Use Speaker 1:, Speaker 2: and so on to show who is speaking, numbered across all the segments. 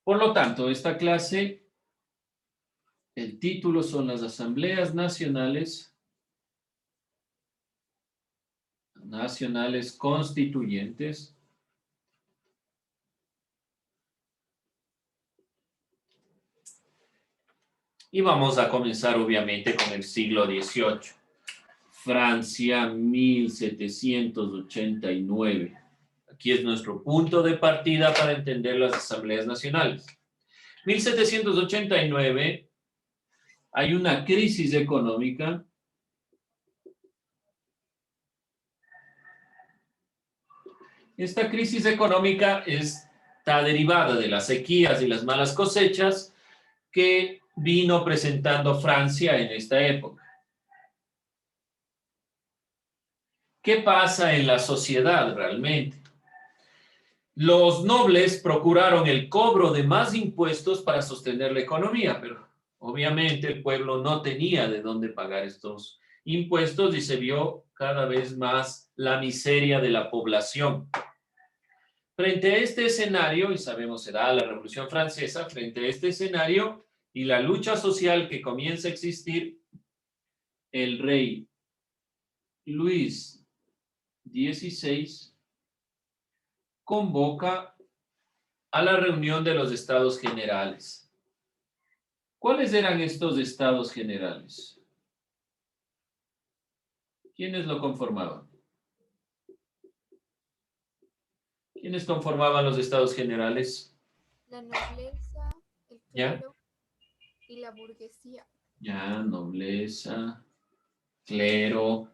Speaker 1: Por lo tanto, esta clase, el título son las asambleas nacionales constituyentes y vamos a comenzar obviamente con el siglo XVIII. Francia, 1789. Aquí es nuestro punto de partida para entender las asambleas nacionales. 1789 hay una crisis económica Esta crisis económica está derivada de las sequías y las malas cosechas que vino presentando Francia en esta época. ¿Qué pasa en la sociedad realmente? Los nobles procuraron el cobro de más impuestos para sostener la economía, pero obviamente el pueblo no tenía de dónde pagar estos impuestos y se vio cada vez más la miseria de la población. Frente a este escenario, y sabemos se da la Revolución Francesa, frente a este escenario y la lucha social que comienza a existir, el rey Luis XVI convoca a la reunión de los Estados Generales. ¿Cuáles eran estos Estados Generales? ¿Quiénes lo conformaban? ¿Quiénes conformaban los Estados Generales?
Speaker 2: La nobleza, el clero y la burguesía.
Speaker 1: Ya, nobleza, clero,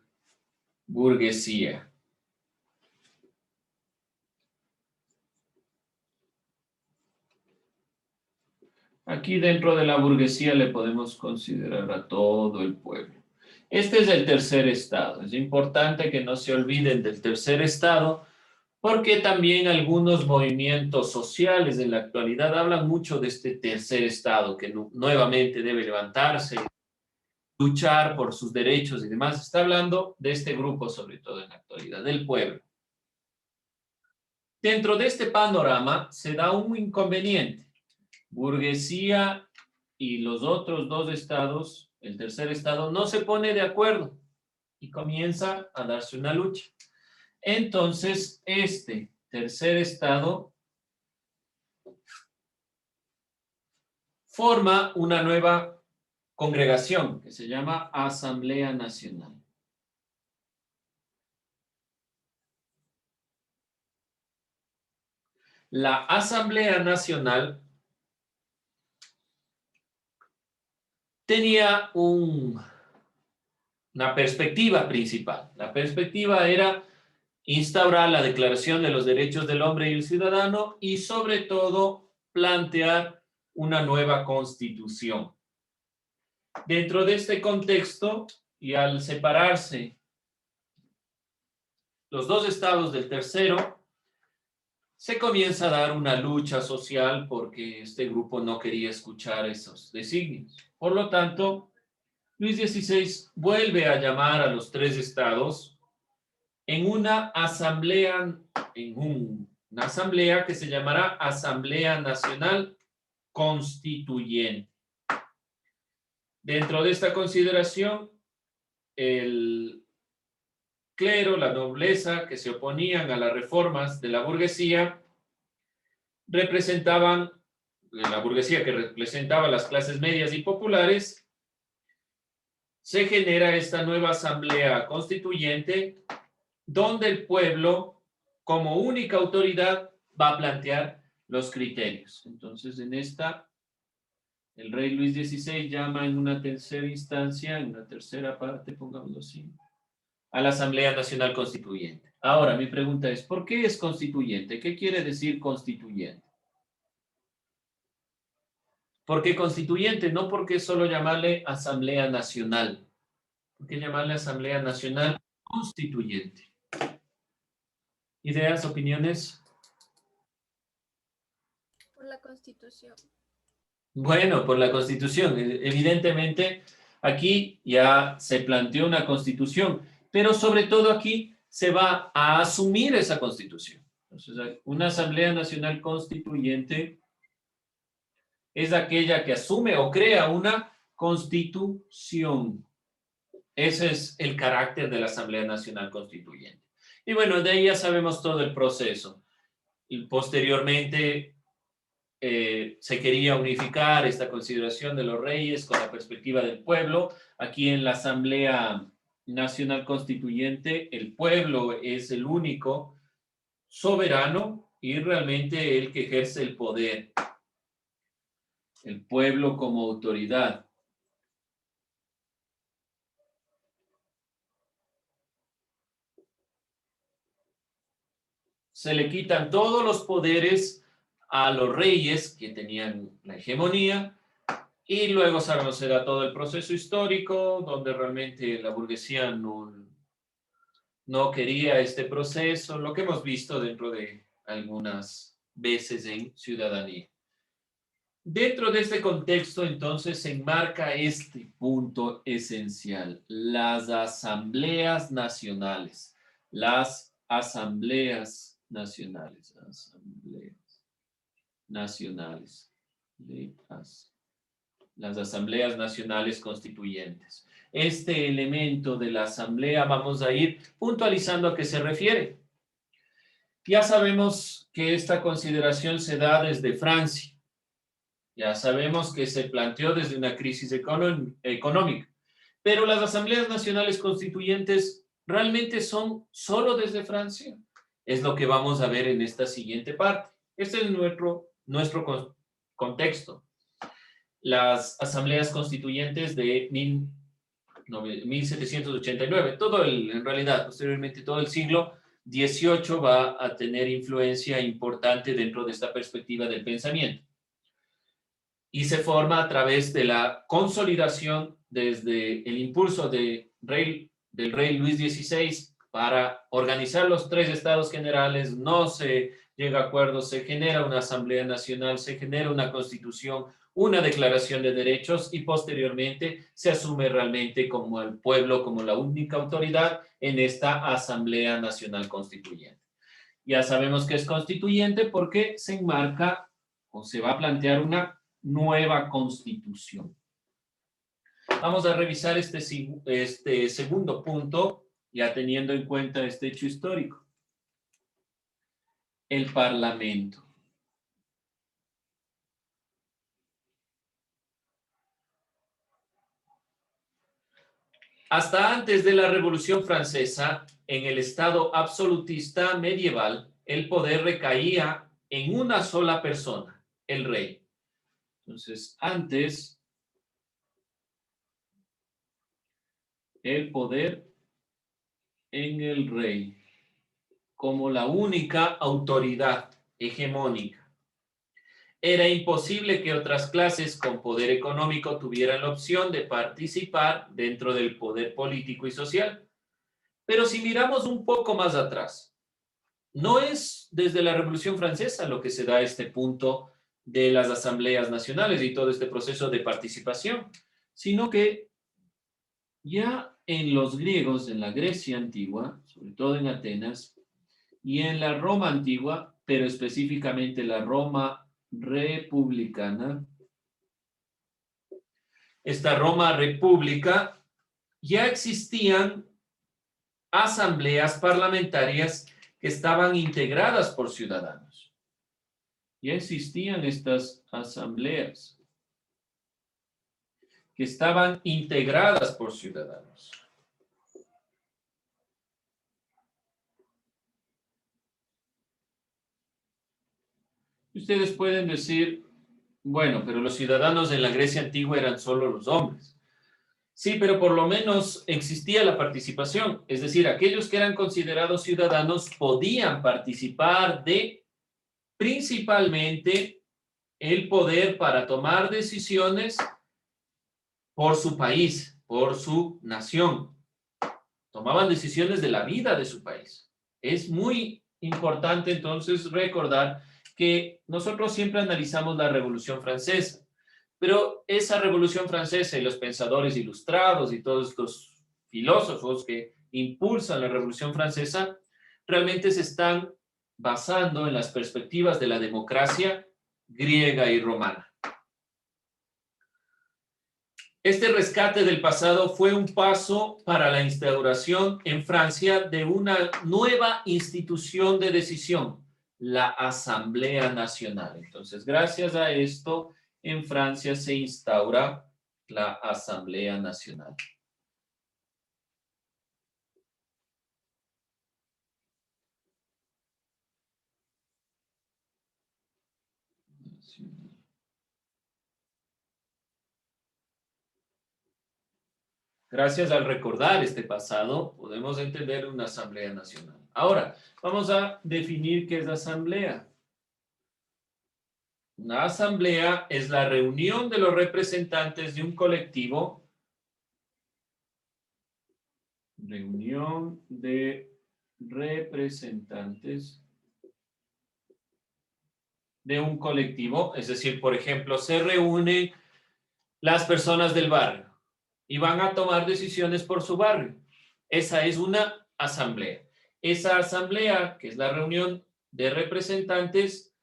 Speaker 1: burguesía. Aquí dentro de la burguesía le podemos considerar a todo el pueblo. Este es el tercer estado. Es importante que no se olviden del tercer estado porque también algunos movimientos sociales en la actualidad hablan mucho de este tercer estado que nuevamente debe levantarse, luchar por sus derechos y demás. Está hablando de este grupo sobre todo en la actualidad, del pueblo. Dentro de este panorama se da un inconveniente. Burguesía y los otros dos estados, el tercer estado, no se pone de acuerdo y comienza a darse una lucha. Entonces, este tercer estado forma una nueva congregación que se llama Asamblea Nacional. La Asamblea Nacional tenía una perspectiva principal. La perspectiva era instaurar la Declaración de los Derechos del Hombre y el Ciudadano y sobre todo plantear una nueva constitución. Dentro de este contexto y al separarse los dos estados del tercero, se comienza a dar una lucha social porque este grupo no quería escuchar esos designios. Por lo tanto, Luis XVI vuelve a llamar a los tres estados en una asamblea, una asamblea que se llamará Asamblea Nacional Constituyente. Dentro de esta consideración, el clero, la nobleza que se oponían a las reformas de la burguesía, representaban, la burguesía que representaba las clases medias y populares, se genera esta nueva asamblea constituyente donde el pueblo, como única autoridad, va a plantear los criterios. Entonces, en esta, el rey Luis XVI llama en una tercera instancia, en una tercera parte, pongámoslo así, a la Asamblea Nacional Constituyente. Ahora, mi pregunta es, ¿por qué es constituyente? ¿Qué quiere decir constituyente? ¿Por qué constituyente? No porque solo llamarle Asamblea Nacional. ¿Por qué llamarle Asamblea Nacional Constituyente? ¿Ideas, opiniones?
Speaker 2: Por la Constitución.
Speaker 1: Bueno, por la Constitución. Evidentemente, aquí ya se planteó una Constitución, pero sobre todo aquí se va a asumir esa Constitución. Entonces, una Asamblea Nacional Constituyente es aquella que asume o crea una constitución. Ese es el carácter de la Asamblea Nacional Constituyente. Y bueno, de ahí ya sabemos todo el proceso. Y posteriormente se quería unificar esta consideración de los reyes con la perspectiva del pueblo. Aquí en la Asamblea Nacional Constituyente, el pueblo es el único soberano y realmente el que ejerce el poder. El pueblo como autoridad. Se le quitan todos los poderes a los reyes que tenían la hegemonía y luego sabemos será todo el proceso histórico donde realmente la burguesía no quería este proceso, lo que hemos visto dentro de algunas veces en Ciudadanía. Dentro de este contexto, entonces, se enmarca este punto esencial, las asambleas nacionales. Las asambleas nacionales. Asambleas nacionales. Las asambleas nacionales constituyentes. Este elemento de la asamblea vamos a ir puntualizando a qué se refiere. Ya sabemos que esta consideración se da desde Francia. Ya sabemos que se planteó desde una crisis económica, pero las asambleas nacionales constituyentes realmente son solo desde Francia. Es lo que vamos a ver en esta siguiente parte. Este es nuestro contexto. Las asambleas constituyentes de 1789, en realidad, posteriormente todo el siglo XVIII va a tener influencia importante dentro de esta perspectiva del pensamiento. Y se forma a través de la consolidación desde el impulso del rey Luis XVI para organizar los 3 estados generales, no se llega a acuerdo, se genera una asamblea nacional, se genera una constitución, una declaración de derechos y posteriormente se asume realmente como el pueblo, como la única autoridad en esta asamblea nacional constituyente. Ya sabemos que es constituyente porque se enmarca o se va a plantear una nueva constitución. Vamos a revisar este segundo punto, ya teniendo en cuenta este hecho histórico. El Parlamento. Hasta antes de la Revolución Francesa, en el Estado absolutista medieval, el poder recaía en una sola persona, el rey. Entonces, antes, el poder en el rey como la única autoridad hegemónica. Era imposible que otras clases con poder económico tuvieran la opción de participar dentro del poder político y social. Pero si miramos un poco más atrás, no es desde la Revolución Francesa lo que se da este punto de las asambleas nacionales y todo este proceso de participación, sino que ya en los griegos, en la Grecia antigua, sobre todo en Atenas, y en la Roma antigua, pero específicamente la Roma republicana, esta Roma república, ya existían asambleas parlamentarias que estaban integradas por ciudadanos. Ya existían estas asambleas que estaban integradas por ciudadanos. Ustedes pueden decir, bueno, pero los ciudadanos en la Grecia antigua eran solo los hombres. Sí, pero por lo menos existía la participación, es decir, aquellos que eran considerados ciudadanos podían participar de principalmente el poder para tomar decisiones por su país, por su nación. Tomaban decisiones de la vida de su país. Es muy importante entonces recordar que nosotros siempre analizamos la Revolución Francesa, pero esa Revolución Francesa y los pensadores ilustrados y todos estos filósofos que impulsan la Revolución Francesa realmente se están basando en las perspectivas de la democracia griega y romana. Este rescate del pasado fue un paso para la instauración en Francia de una nueva institución de decisión, la Asamblea Nacional. Entonces, gracias a esto, en Francia se instaura la Asamblea Nacional. Gracias al recordar este pasado, podemos entender una Asamblea Nacional. Ahora, vamos a definir qué es asamblea. Una asamblea es la reunión de los representantes de un colectivo. Reunión de representantes de un colectivo. Es decir, por ejemplo, se reúnen las personas del barrio y van a tomar decisiones por su barrio. Esa es una asamblea. Esa asamblea, que es la reunión de representantes,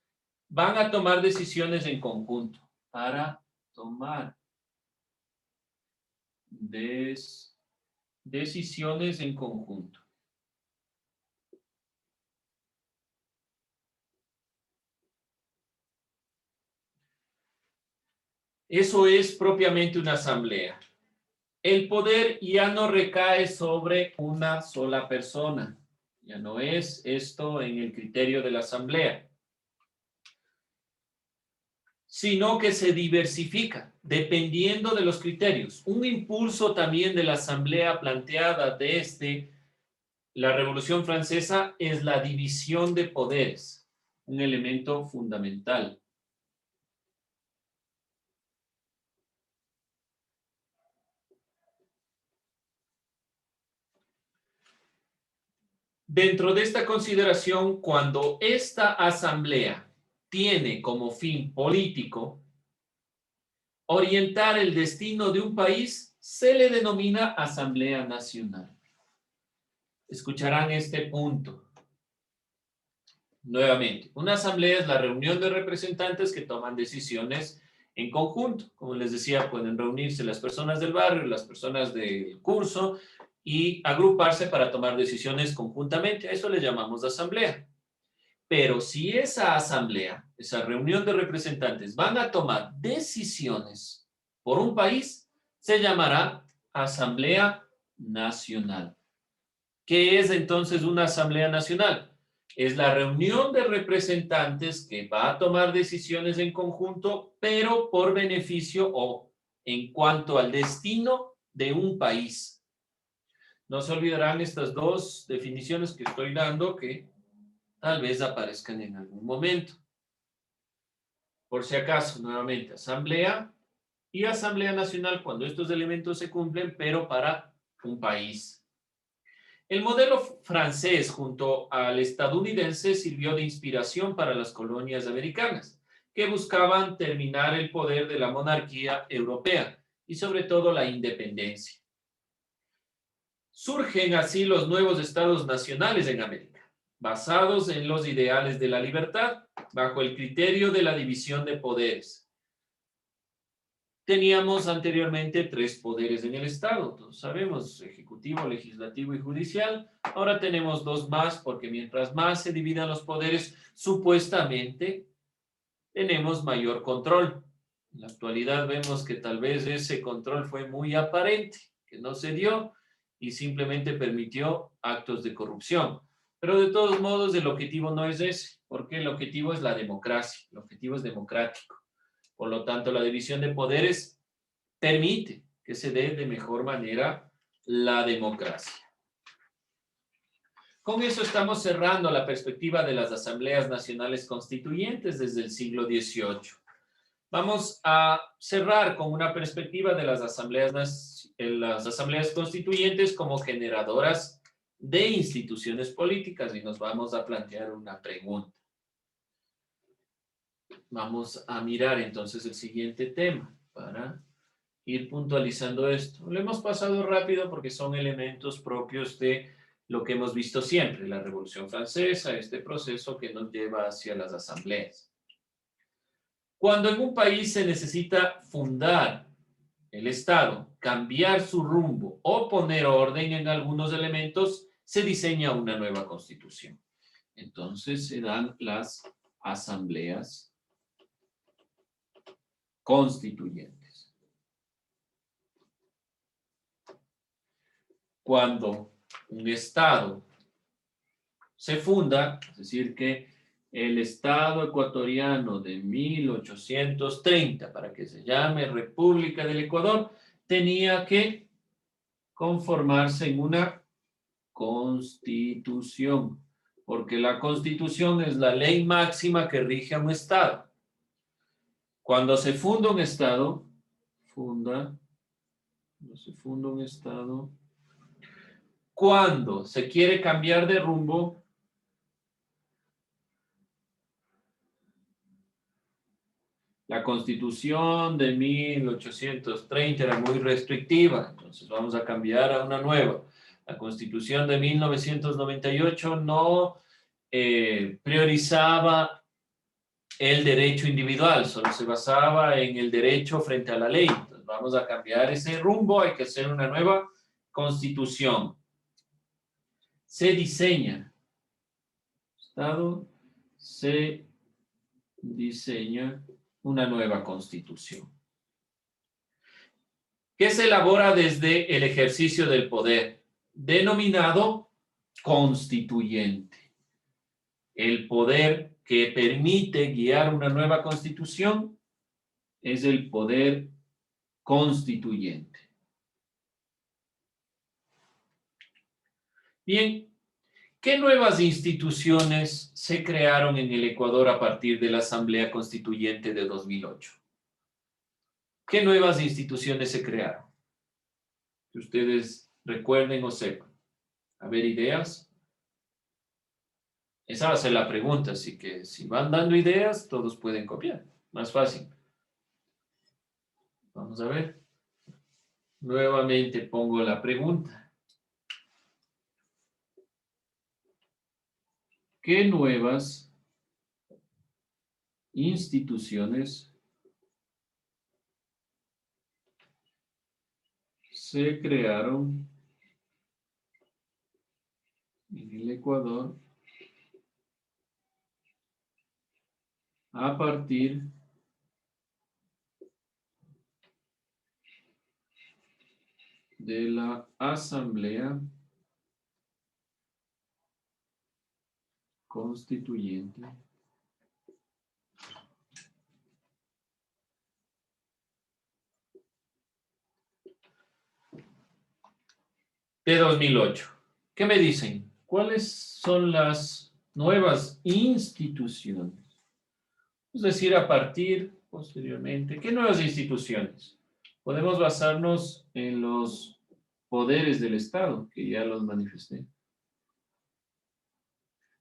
Speaker 1: van a tomar decisiones en conjunto para tomar decisiones en conjunto. Eso es propiamente una asamblea. El poder ya no recae sobre una sola persona. Ya no es esto en el criterio de la asamblea, sino que se diversifica dependiendo de los criterios. Un impulso también de la asamblea planteada desde la Revolución Francesa es la división de poderes, un elemento fundamental. Dentro de esta consideración, cuando esta asamblea tiene como fin político orientar el destino de un país, se le denomina Asamblea Nacional. Escucharán este punto. Nuevamente, una asamblea es la reunión de representantes que toman decisiones en conjunto. Como les decía, pueden reunirse las personas del barrio, las personas del curso y agruparse para tomar decisiones conjuntamente. A eso le llamamos asamblea. Pero si esa asamblea, esa reunión de representantes van a tomar decisiones por un país, se llamará Asamblea Nacional. ¿Qué es entonces una Asamblea Nacional? Es la reunión de representantes que va a tomar decisiones en conjunto, pero por beneficio o en cuanto al destino de un país. No se olvidarán estas dos definiciones que estoy dando que tal vez aparezcan en algún momento. Por si acaso, nuevamente, asamblea y asamblea nacional cuando estos elementos se cumplen, pero para un país. El modelo francés junto al estadounidense sirvió de inspiración para las colonias americanas, que buscaban terminar el poder de la monarquía europea y sobre todo la independencia. Surgen así los nuevos estados nacionales en América, basados en los ideales de la libertad, bajo el criterio de la división de poderes. Teníamos anteriormente 3 poderes en el Estado, todos sabemos, ejecutivo, legislativo y judicial. Ahora tenemos 2 más, porque mientras más se dividan los poderes, supuestamente tenemos mayor control. En la actualidad vemos que tal vez ese control fue muy aparente, que no se dio y simplemente permitió actos de corrupción. Pero de todos modos el objetivo no es ese, porque el objetivo es la democracia, el objetivo es democrático. Por lo tanto, la división de poderes permite que se dé de mejor manera la democracia. Con eso estamos cerrando la perspectiva de las asambleas nacionales constituyentes desde el siglo XVIII. Vamos a cerrar con una perspectiva de las asambleas constituyentes como generadoras de instituciones políticas y nos vamos a plantear una pregunta. Vamos a mirar entonces el siguiente tema para ir puntualizando esto. Lo hemos pasado rápido porque son elementos propios de lo que hemos visto siempre, la Revolución Francesa, este proceso que nos lleva hacia las asambleas. Cuando en un país se necesita fundar el Estado cambiar su rumbo o poner orden en algunos elementos, se diseña una nueva constitución. Entonces se dan las asambleas constituyentes. Cuando un Estado se funda, es decir, que el Estado ecuatoriano de 1830, para que se llame República del Ecuador, tenía que conformarse en una constitución, porque la constitución es la ley máxima que rige a un Estado. Cuando se funda un Estado, cuando se quiere cambiar de rumbo, la Constitución de 1830 era muy restrictiva, entonces vamos a cambiar a una nueva. La Constitución de 1998 no priorizaba el derecho individual, solo se basaba en el derecho frente a la ley. Entonces vamos a cambiar ese rumbo, hay que hacer una nueva Constitución. Se diseña, Estado, se diseña una nueva Constitución, que se elabora desde el ejercicio del poder, denominado constituyente. El poder que permite guiar una nueva Constitución es el poder constituyente. Bien, ¿qué nuevas instituciones se crearon en el Ecuador a partir de la Asamblea Constituyente de 2008? ¿Qué nuevas instituciones se crearon? Que ustedes recuerden o sepan. A ver, ideas. Esa va a ser la pregunta, así que si van dando ideas, todos pueden copiar. Más fácil. Vamos a ver. Nuevamente pongo la pregunta. ¿Qué nuevas instituciones se crearon en el Ecuador a partir de la Asamblea Constituyente de 2008? ¿Qué me dicen? ¿Cuáles son las nuevas instituciones? Es decir, a partir, posteriormente, ¿qué nuevas instituciones? Podemos basarnos en los poderes del Estado, que ya los manifesté.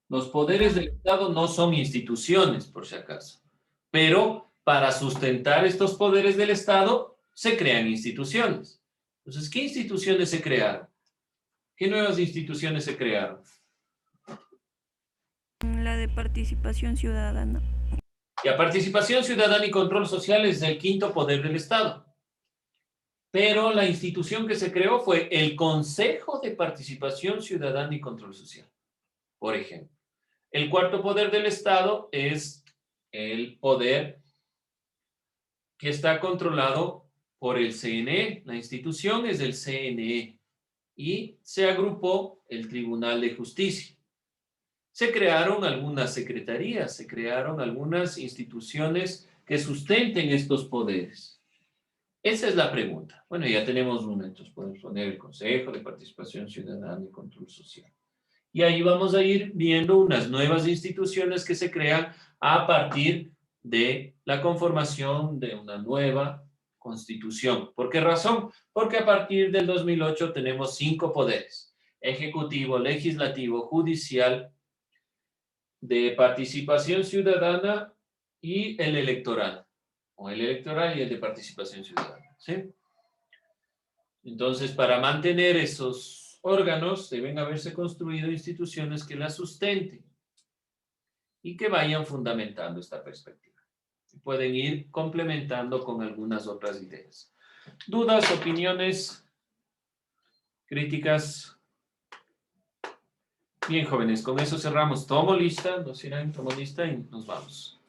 Speaker 1: Los poderes del Estado no son instituciones, por si acaso, pero para sustentar estos poderes del Estado se crean instituciones. Entonces, ¿qué instituciones se crearon? ¿Qué nuevas instituciones se crearon?
Speaker 3: La de participación ciudadana.
Speaker 1: La participación ciudadana y control social es el quinto poder del Estado. Pero la institución que se creó fue el Consejo de Participación Ciudadana y Control Social, por ejemplo. El cuarto poder del Estado es el poder que está controlado por el CNE. La institución es el CNE y se agrupó el Tribunal de Justicia. Se crearon algunas secretarías, se crearon algunas instituciones que sustenten estos poderes. Esa es la pregunta. Bueno, ya tenemos una, entonces podemos poner el Consejo de Participación Ciudadana y Control Social. Y ahí vamos a ir viendo unas nuevas instituciones que se crean a partir de la conformación de una nueva constitución. ¿Por qué razón? Porque a partir del 2008 tenemos 5 poderes: ejecutivo, legislativo, judicial, de participación ciudadana y el electoral. O el electoral y el de participación ciudadana. ¿Sí? Entonces, para mantener esos órganos, deben haberse construido instituciones que las sustenten y que vayan fundamentando esta perspectiva. Pueden ir complementando con algunas otras ideas. ¿Dudas, opiniones, críticas? Bien, jóvenes, con eso cerramos. Tomo lista, nos irán, tomo lista y nos vamos.